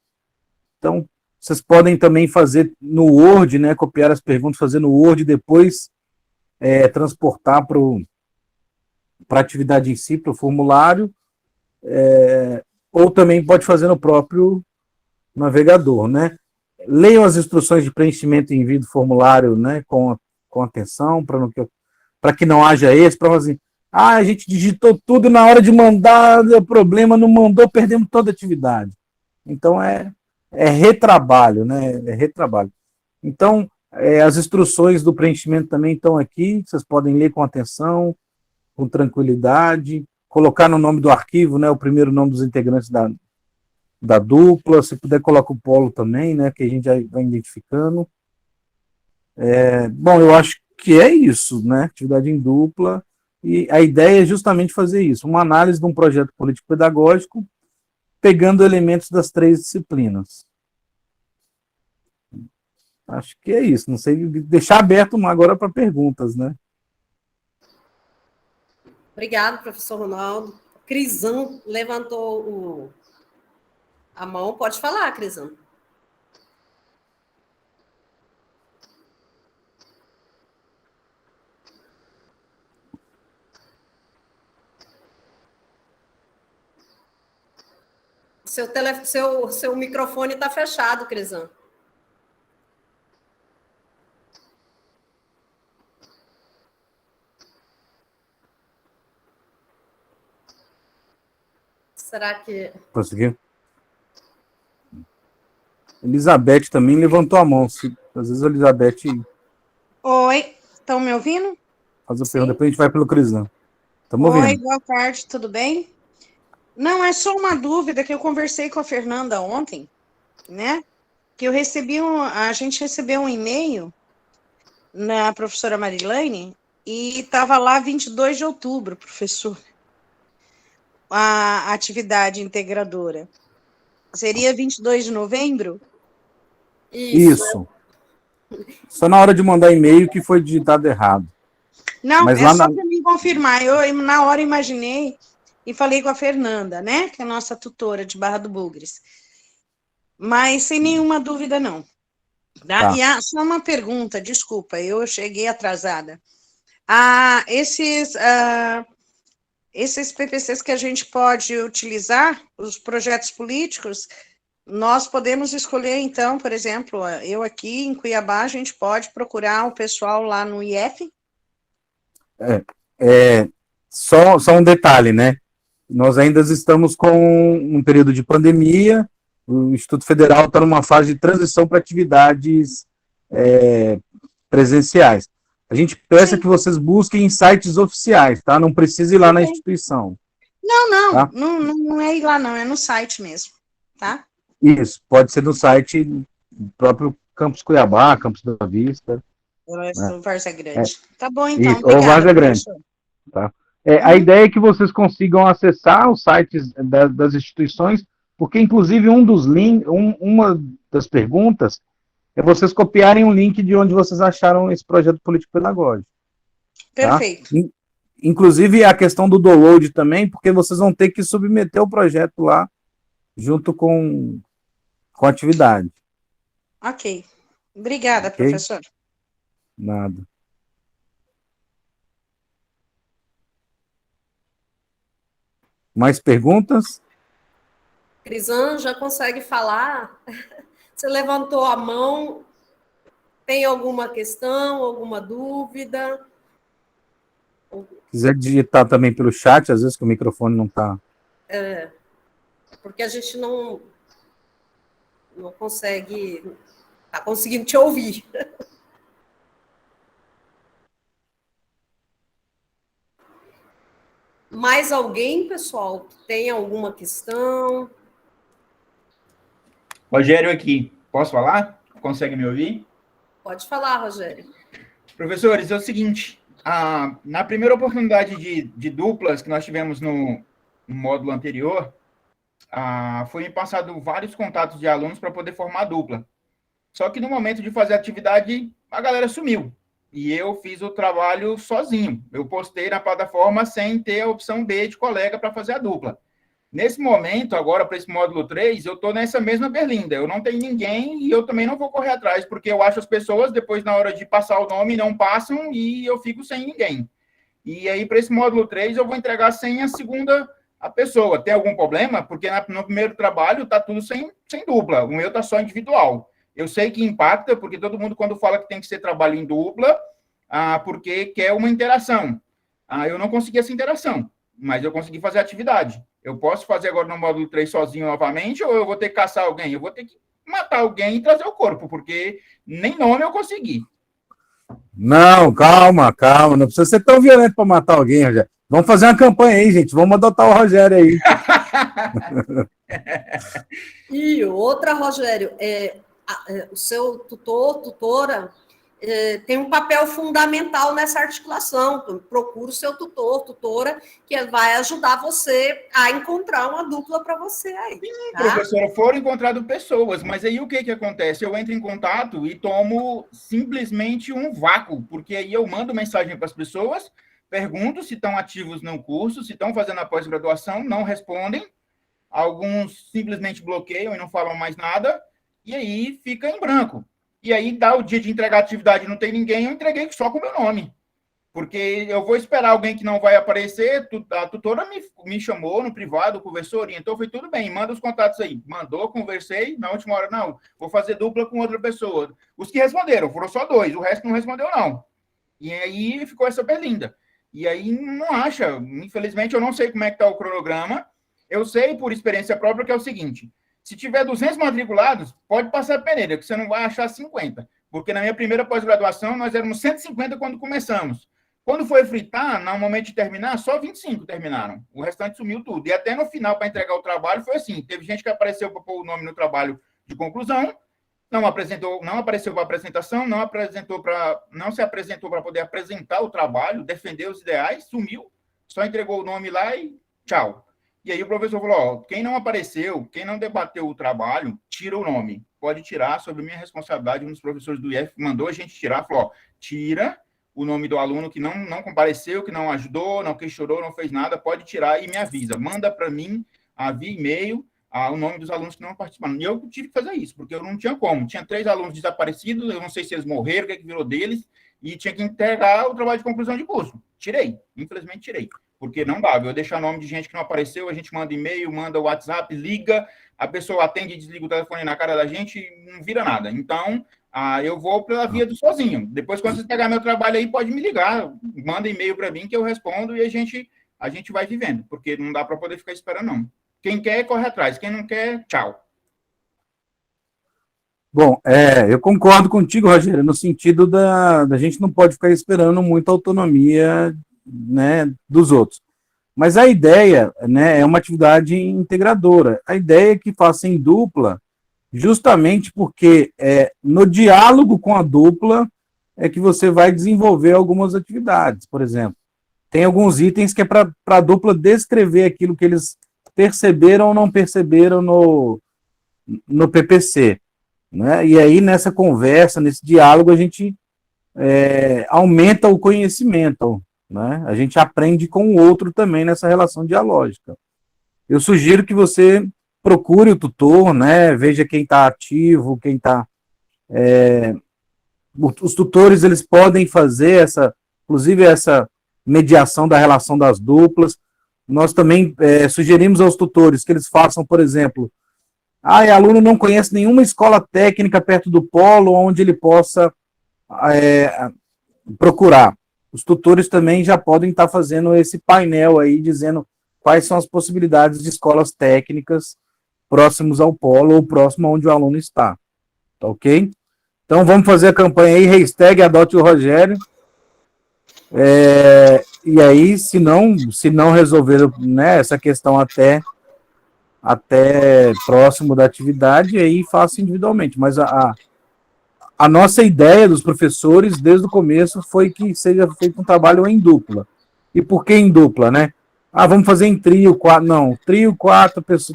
Então, vocês podem também fazer no Word, né, copiar as perguntas, fazer no Word e depois transportar para a atividade em si, para o formulário, ou também pode fazer no próprio navegador, né? Leiam as instruções de preenchimento e envio do formulário, né, com atenção, para que não haja esse, para assim, a gente digitou tudo e na hora de mandar, deu problema, não mandou, perdemos toda a atividade. Então, é retrabalho, né? É retrabalho. Então, as instruções do preenchimento também estão aqui, vocês podem ler com atenção, com tranquilidade, colocar no nome do arquivo, né, o primeiro nome dos integrantes da dupla, se puder coloca o polo também, né, que a gente já vai identificando. Bom, eu acho que é isso, né, atividade em dupla, e a ideia é justamente fazer isso, uma análise de um projeto político-pedagógico, pegando elementos das 3 disciplinas. Acho que é isso, não sei, deixar aberto agora para perguntas, né? Obrigado, professor Ronaldo. Crisão levantou a mão. Pode falar, Crisão. Seu microfone está fechado, Crisão. Será que... Conseguiu? Elizabeth também levantou a mão. Às vezes a Elizabeth... Oi, estão me ouvindo? Faz a pergunta, depois a gente vai pelo Crisão. Estamos ouvindo. Oi, boa tarde, tudo bem? Não, é só uma dúvida que eu conversei com a Fernanda ontem, né? Que a gente recebeu um e-mail na professora Marilane e estava lá 22 de outubro, professor, a atividade integradora. Seria 22 de novembro? Isso. Só na hora de mandar e-mail que foi digitado errado. Não, mas só para me confirmar. Eu, na hora, imaginei e falei com a Fernanda, né? Que é a nossa tutora de Barra do Bugres. Mas sem nenhuma dúvida, não. Tá? E só uma pergunta, desculpa, eu cheguei atrasada. Esses PPCs que a gente pode utilizar, os projetos políticos, nós podemos escolher, então, por exemplo, eu aqui em Cuiabá, a gente pode procurar o pessoal lá no IF? Só um detalhe, né? Nós ainda estamos com um período de pandemia, o Instituto Federal está numa fase de transição para atividades presenciais. A gente peça que vocês busquem em sites oficiais, tá? Não precisa ir lá na instituição. Não, tá? Não é ir lá não, é no site mesmo, tá? Isso, pode ser no site do próprio Campus Cuiabá, Campus da Vista. Várzea Grande. Tá bom, então. Isso, ou Várzea Grande. Tá? A ideia é que vocês consigam acessar os sites das instituições, porque, inclusive, uma das perguntas é vocês copiarem um link de onde vocês acharam esse projeto político-pedagógico. Tá? Perfeito. Inclusive a questão do download também, porque vocês vão ter que submeter o projeto lá junto com a atividade. Ok. Obrigada, Ok. professor. Nada. Mais perguntas? Crisan, já consegue falar? Você levantou a mão. Tem alguma questão, alguma dúvida? Quiser digitar também pelo chat, às vezes que o microfone não está. Porque a gente não consegue, está conseguindo te ouvir. Mais alguém, pessoal, que tem alguma questão? Rogério aqui. Posso falar? Consegue me ouvir? Pode falar, Rogério. Professores, é o seguinte, na primeira oportunidade de duplas que nós tivemos no módulo anterior, foi me passado vários contatos de alunos para poder formar dupla. Só que no momento de fazer a atividade, a galera sumiu. E eu fiz o trabalho sozinho. Eu postei na plataforma sem ter a opção B de colega para fazer a dupla. Nesse momento, agora, para esse módulo 3, eu estou nessa mesma berlinda. Eu não tenho ninguém e eu também não vou correr atrás, porque eu acho as pessoas, depois, na hora de passar o nome, não passam e eu fico sem ninguém. E aí, para esse módulo 3, eu vou entregar sem a pessoa. Tem algum problema? Porque no primeiro trabalho está tudo sem dupla. O meu está só individual. Eu sei que impacta, porque todo mundo, quando fala que tem que ser trabalho em dupla, porque quer uma interação. Eu não consegui essa interação, mas eu consegui fazer a atividade. Eu posso fazer agora no módulo 3 sozinho novamente, ou eu vou ter que caçar alguém? Eu vou ter que matar alguém e trazer o corpo, porque nem nome eu consegui. Não, calma. Não precisa ser tão violento para matar alguém, Rogério. Vamos fazer uma campanha aí, gente. Vamos adotar o Rogério aí. E outra, Rogério, o seu tutora, tem um papel fundamental nessa articulação. Procura o seu tutora, que vai ajudar você a encontrar uma dupla para você aí. Sim, tá? professora, foram encontradas pessoas, mas aí o que acontece? Eu entro em contato e tomo simplesmente um vácuo, porque aí eu mando mensagem para as pessoas, pergunto se estão ativos no curso, se estão fazendo a pós-graduação, não respondem, alguns simplesmente bloqueiam e não falam mais nada, e aí fica em branco. E aí dá o dia de entregar a atividade, não tem ninguém, eu entreguei só com o meu nome. Porque eu vou esperar alguém que não vai aparecer, a tutora me chamou no privado, conversou, orientou, foi tudo bem, manda os contatos aí. Mandou, conversei, na última hora, não, vou fazer dupla com outra pessoa. Os que responderam, foram só 2, o resto não respondeu, não. E aí ficou essa berlinda. E aí não acha, infelizmente eu não sei como é que está o cronograma, eu sei por experiência própria que é o seguinte, se tiver 200 matriculados, pode passar a peneira, que você não vai achar 50. Porque na minha primeira pós-graduação, nós éramos 150 quando começamos. Quando foi fritar, no momento de terminar, só 25 terminaram. O restante sumiu tudo. E até no final, para entregar o trabalho, foi assim. Teve gente que apareceu para pôr o nome no trabalho de conclusão, não apareceu para apresentação, não se apresentou para poder apresentar o trabalho, defender os ideais, sumiu, só entregou o nome lá e tchau. E aí o professor falou, quem não apareceu, quem não debateu o trabalho, tira o nome. Pode tirar, sob minha responsabilidade. Um dos professores do IF mandou a gente tirar, falou, tira o nome do aluno que não compareceu, que não ajudou, não questionou, não fez nada, pode tirar e me avisa. Manda para mim, via e-mail, o nome dos alunos que não participaram. E eu tive que fazer isso, porque eu não tinha como. Tinha 3 alunos desaparecidos, eu não sei se eles morreram, o que virou deles, e tinha que entregar o trabalho de conclusão de curso. Tirei, infelizmente tirei. Porque não dava, eu deixar nome de gente que não apareceu, a gente manda e-mail, manda WhatsApp, liga, a pessoa atende e desliga o telefone na cara da gente e não vira nada. Então, eu vou pela via do sozinho. Depois, quando você pegar meu trabalho aí, pode me ligar, manda e-mail para mim que eu respondo e a gente vai vivendo, porque não dá para poder ficar esperando, não. Quem quer, corre atrás. Quem não quer, tchau. Bom, eu concordo contigo, Rogério, no sentido da gente não pode ficar esperando muita autonomia, né, dos outros. Mas a ideia, né, é uma atividade integradora. A ideia é que faça em dupla, justamente porque no diálogo com a dupla é que você vai desenvolver algumas atividades. Por exemplo, tem alguns itens que é para a dupla descrever aquilo que eles perceberam ou não perceberam no PPC. né? E aí, nessa conversa, nesse diálogo, a gente aumenta o conhecimento, né? A gente aprende com o outro também nessa relação dialógica. Eu sugiro que você procure o tutor, né? Veja quem está ativo, quem está... Os tutores, eles podem fazer inclusive essa mediação da relação das duplas. Nós também sugerimos aos tutores que eles façam, por exemplo, aluno não conhece nenhuma escola técnica perto do polo onde ele possa procurar. Os tutores também já podem estar fazendo esse painel aí, dizendo quais são as possibilidades de escolas técnicas próximos ao polo ou próximo onde o aluno está. Tá ok? Então vamos fazer a campanha aí, hashtag adote o Rogério. E aí, se não resolver, né, essa questão até próximo da atividade, aí faça individualmente. Mas a nossa ideia dos professores, desde o começo, foi que seja feito um trabalho em dupla. E por que em dupla, né? Vamos fazer em trio, quatro. Não, trio,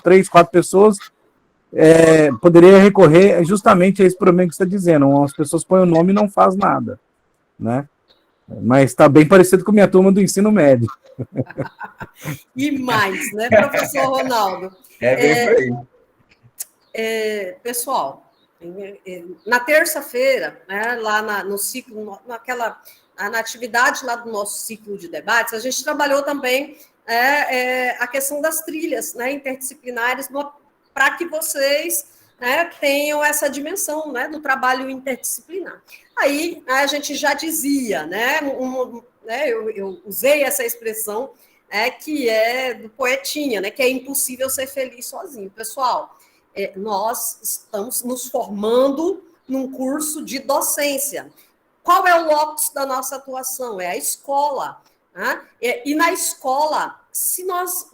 três, quatro pessoas. Poderia recorrer justamente a esse problema que você está dizendo. As pessoas põem o nome e não faz nada, né? Mas está bem parecido com a minha turma do ensino médio. E mais, né, professor Ronaldo? Bem por aí. Pessoal, na terça-feira, né, lá no ciclo, na atividade lá do nosso ciclo de debates, a gente trabalhou também a questão das trilhas, né, interdisciplinares, para que vocês, né, tenham essa dimensão, né, do trabalho interdisciplinar. Aí a gente já dizia, né, eu usei essa expressão, que é do poetinha, né, que é impossível ser feliz sozinho. Pessoal, nós estamos nos formando num curso de docência. Qual é o locus da nossa atuação? É a escola. Né? E na escola, se nós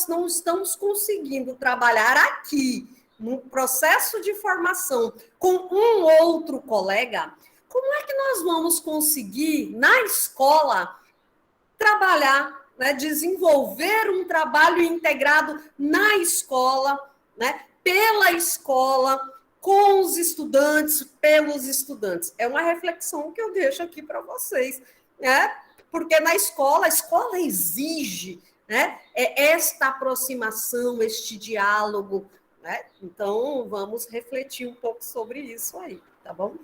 não estamos conseguindo trabalhar aqui, no processo de formação, com um outro colega, como é que nós vamos conseguir, na escola, trabalhar, né, desenvolver um trabalho integrado na escola, né, pela escola, com os estudantes, pelos estudantes? É uma reflexão que eu deixo aqui para vocês, né? Porque na escola, a escola exige, né, esta aproximação, este diálogo, né? Então, vamos refletir um pouco sobre isso aí, tá bom?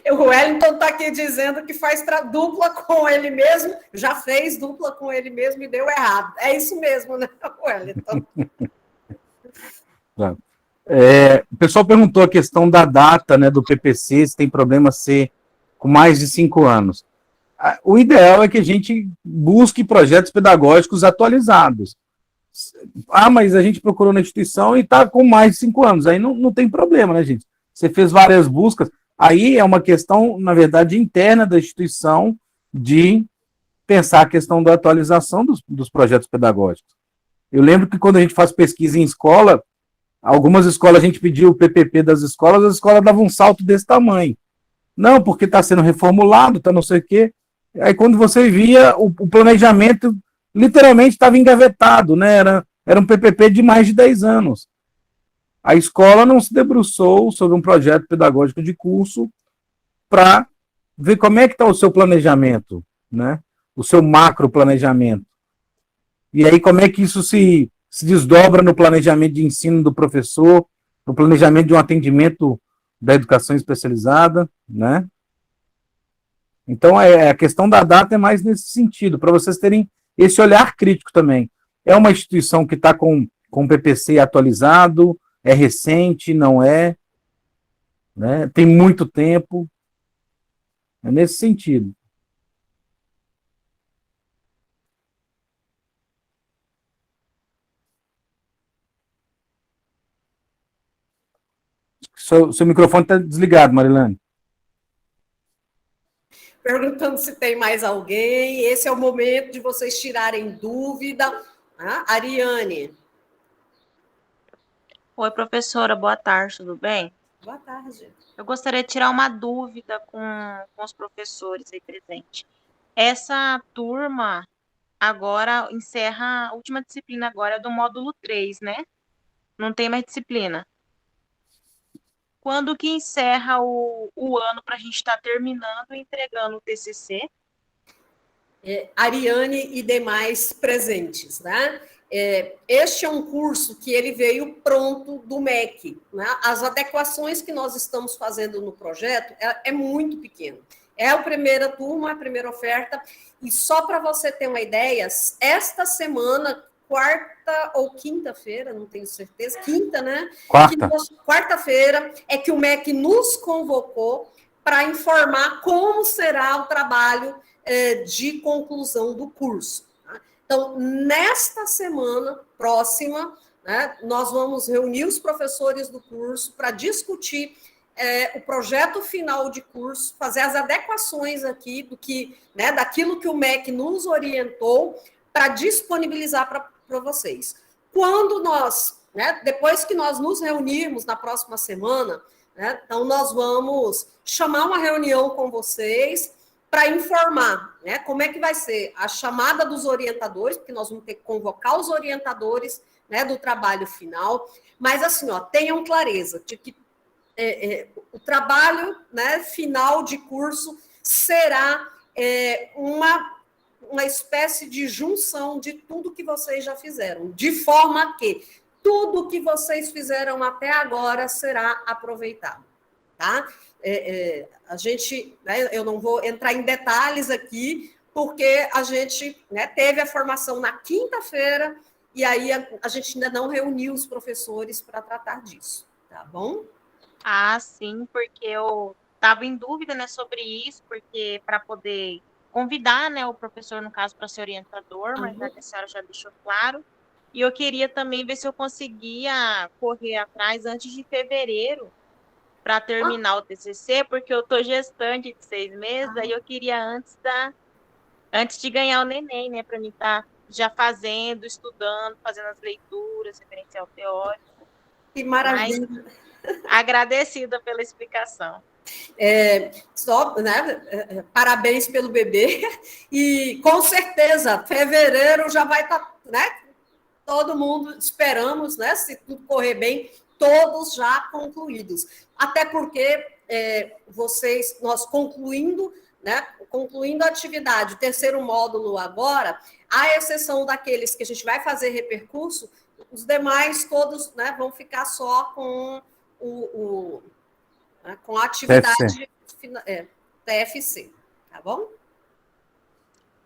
O Wellington está aqui dizendo que faz dupla com ele mesmo, já fez dupla com ele mesmo e deu errado. É isso mesmo, né, Wellington? O pessoal perguntou a questão da data, né, do PPC, se tem problema ser com mais de 5 anos. O ideal é que a gente busque projetos pedagógicos atualizados. Mas a gente procurou na instituição e está com mais de 5 anos. Aí não tem problema, né, gente? Você fez várias buscas. Aí é uma questão, na verdade, interna da instituição de pensar a questão da atualização dos projetos pedagógicos. Eu lembro que quando a gente faz pesquisa em escola, algumas escolas a gente pediu o PPP das escolas, as escolas davam um salto desse tamanho. Não, porque está sendo reformulado, está não sei o quê. Aí quando você via, o planejamento literalmente estava engavetado, né? Era um PPP de mais de 10 anos. A escola não se debruçou sobre um projeto pedagógico de curso para ver como é que está o seu planejamento, né? O seu macro planejamento. E aí como é que isso se desdobra no planejamento de ensino do professor, no planejamento de um atendimento da educação especializada, né? Então, a questão da data é mais nesse sentido, para vocês terem esse olhar crítico também. É uma instituição que está com o PPC atualizado, é recente, não é, né? Tem muito tempo, é nesse sentido. Seu microfone está desligado, Marilane. Perguntando se tem mais alguém. Esse é o momento de vocês tirarem dúvida. Ariane. Oi, professora, boa tarde, tudo bem? Boa tarde. Eu gostaria de tirar uma dúvida com os professores aí presentes. Essa turma agora encerra, a última disciplina agora é do módulo 3, né? Não tem mais disciplina. quando que encerra o ano para a gente estar terminando e entregando o TCC? Ariane e demais presentes, né? Este é um curso que ele veio pronto do MEC, né? As adequações que nós estamos fazendo no projeto é muito pequeno. É a primeira turma, a primeira oferta, e só para você ter uma ideia, esta semana, quarta ou quinta-feira, não tenho certeza, quinta, né? Quarta-feira é que o MEC nos convocou para informar como será o trabalho de conclusão do curso. Tá? Então, nesta semana próxima, né, nós vamos reunir os professores do curso para discutir o projeto final de curso, fazer as adequações aqui do que, né, daquilo que o MEC nos orientou para disponibilizar para vocês. Quando nós, né, depois que nós nos reunirmos na próxima semana, né, então nós vamos chamar uma reunião com vocês para informar, né, como é que vai ser a chamada dos orientadores, porque nós vamos ter que convocar os orientadores, né, do trabalho final, mas assim, ó, tenham clareza de que o trabalho, né, final de curso será uma espécie de junção de tudo que vocês já fizeram, de forma que tudo que vocês fizeram até agora será aproveitado, tá? A gente, né, eu não vou entrar em detalhes aqui, porque a gente, né, teve a formação na quinta-feira, e aí a gente ainda não reuniu os professores para tratar disso, tá bom? Ah, sim, porque eu estava em dúvida, né, sobre isso, porque para poder convidar, né, o professor, no caso, para ser orientador, mas já que a senhora já deixou claro, e eu queria também ver se eu conseguia correr atrás antes de fevereiro, para terminar o TCC, porque eu tô gestante de 6 meses, aí eu queria antes de ganhar o neném, né, para mim estar já fazendo, estudando, fazendo as leituras, referencial teórico. Que maravilha! Mas, agradecida pela explicação. Né, parabéns pelo bebê, e com certeza, fevereiro já vai estar, né, todo mundo, esperamos, né, se tudo correr bem, todos já concluídos. Até porque nós concluindo a atividade, o terceiro módulo agora, à exceção daqueles que a gente vai fazer repercurso, os demais todos, né, vão ficar só com com a atividade TFC, tá bom?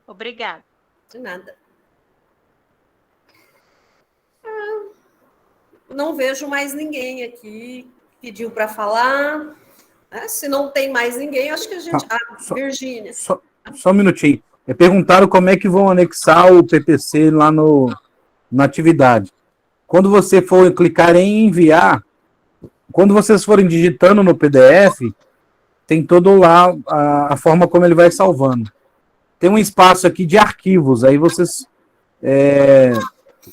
Obrigada. De nada. Não vejo mais ninguém aqui que pediu para falar. Se não tem mais ninguém, acho que a gente... Virgínia. Só um minutinho. Perguntaram como é que vão anexar o PPC lá na atividade. Quando você for clicar em enviar, quando vocês forem digitando no PDF, tem todo lá a forma como ele vai salvando. Tem um espaço aqui de arquivos, aí vocês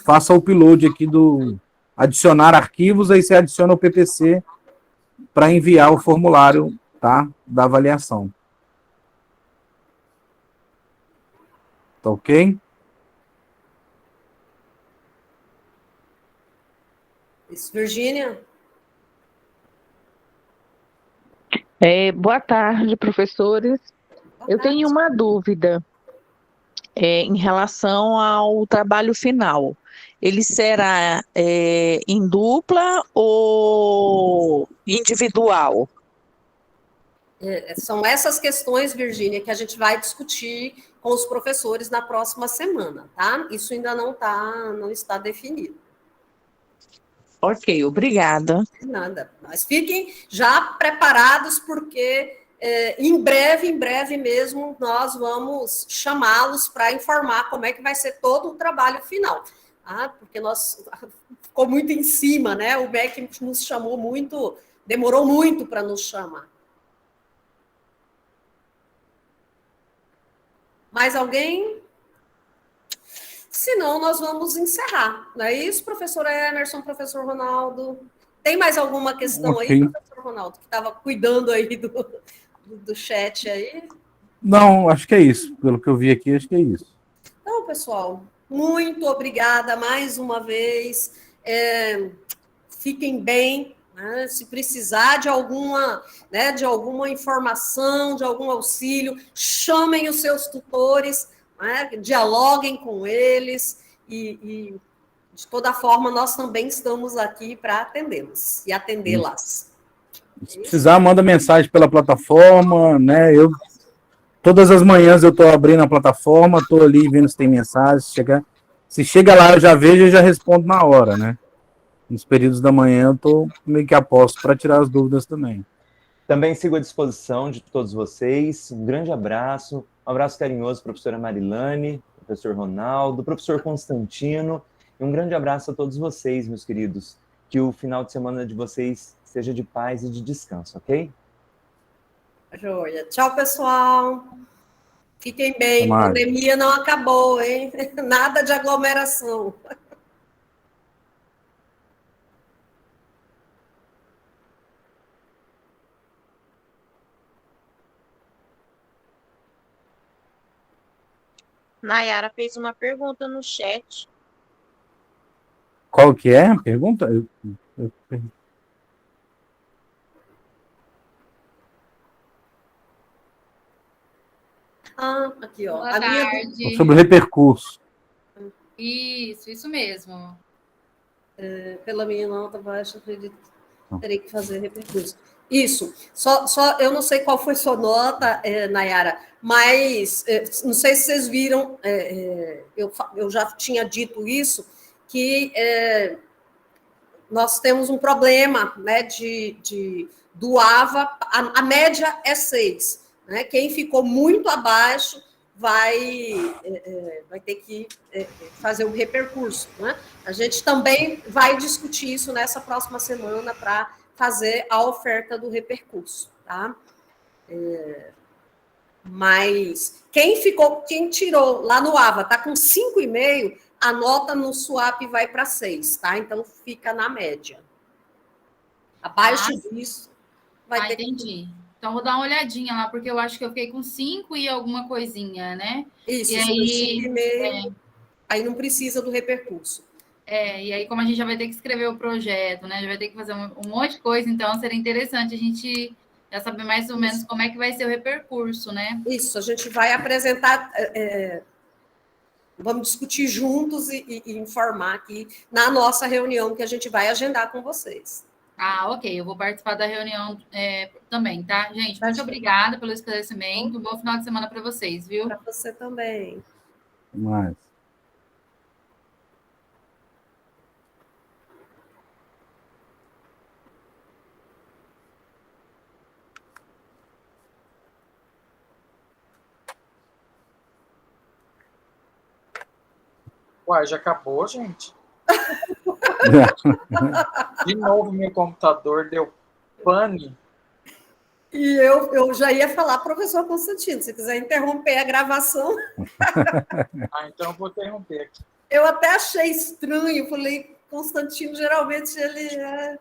façam o upload aqui do adicionar arquivos, aí você adiciona o PPC para enviar o formulário, tá, da avaliação. Tá ok? Isso, Virgínia? Boa tarde, professores. Eu tenho uma dúvida em relação ao trabalho final. Ele será em dupla ou individual? São essas questões, Virgínia, que a gente vai discutir com os professores na próxima semana, tá? Isso ainda não está definido. Ok, obrigada. Nada. Mas fiquem já preparados, porque em breve mesmo, nós vamos chamá-los para informar como é que vai ser todo o trabalho final. Tá? Porque ficou muito em cima, né? O MEC nos chamou muito, demorou muito para nos chamar. Mais alguém? Senão, nós vamos encerrar. Não é isso, professor Emerson, professor Ronaldo? Tem mais alguma questão aí, professor Ronaldo, que estava cuidando aí do chat aí? Não, acho que é isso. Pelo que eu vi aqui, acho que é isso. Então, pessoal, muito obrigada mais uma vez. Fiquem bem, né? Se precisar de alguma, né, de alguma informação, de algum auxílio, chamem os seus tutores, né, dialoguem com eles e, de toda forma, nós também estamos aqui para atendê-los e atendê-las. Se precisar, manda mensagem pela plataforma, né? Todas as manhãs eu estou abrindo a plataforma, estou ali vendo se tem mensagem, se chega lá eu já vejo e já respondo na hora, né? Nos períodos da manhã eu estou meio que a posto para tirar as dúvidas também. Também sigo à disposição de todos vocês. Um grande abraço, um abraço carinhoso, professora Marilane, professor Ronaldo, professor Constantino, e um grande abraço a todos vocês, meus queridos. Que o final de semana de vocês seja de paz e de descanso, ok? Joia. Tchau, pessoal. Fiquem bem. A pandemia não acabou, hein? Nada de aglomeração. Nayara fez uma pergunta no chat. Qual que é a pergunta? Aqui, ó. Boa tarde. Sobre o repercurso. Isso mesmo. Pela minha nota baixa, acredito que terei que fazer repercurso. Isso. Só eu não sei qual foi sua nota, Nayara, mas não sei se vocês viram, eu já tinha dito isso, que nós temos um problema, né, do AVA, a média é 6. Né? Quem ficou muito abaixo vai ter que fazer um repercurso. Né? A gente também vai discutir isso nessa próxima semana para fazer a oferta do repercurso. Tá? Mas quem tirou lá no AVA está com 5,5, a nota no SUAP vai para 6, tá? Então fica na média. Abaixo disso vai ter entendi. Então, vou dar uma olhadinha lá, porque eu acho que eu fiquei com 5 e alguma coisinha, né? Isso, e aí, aí não precisa do repercurso. E aí, como a gente já vai ter que escrever o projeto, né? Já vai ter que fazer um monte de coisa, então seria interessante a gente já saber mais ou menos como é que vai ser o repercurso, né? Isso, a gente vai apresentar, vamos discutir juntos e informar aqui na nossa reunião que a gente vai agendar com vocês. Ok, eu vou participar da reunião também, tá? Gente, muito obrigada pelo esclarecimento. Bom final de semana para vocês, viu? Para você também. Mais. Uai, já acabou, gente? De novo, meu computador deu pane. E eu já ia falar, professor Constantino, se quiser interromper a gravação. Então eu vou interromper aqui. Eu até achei estranho, falei, Constantino, geralmente ele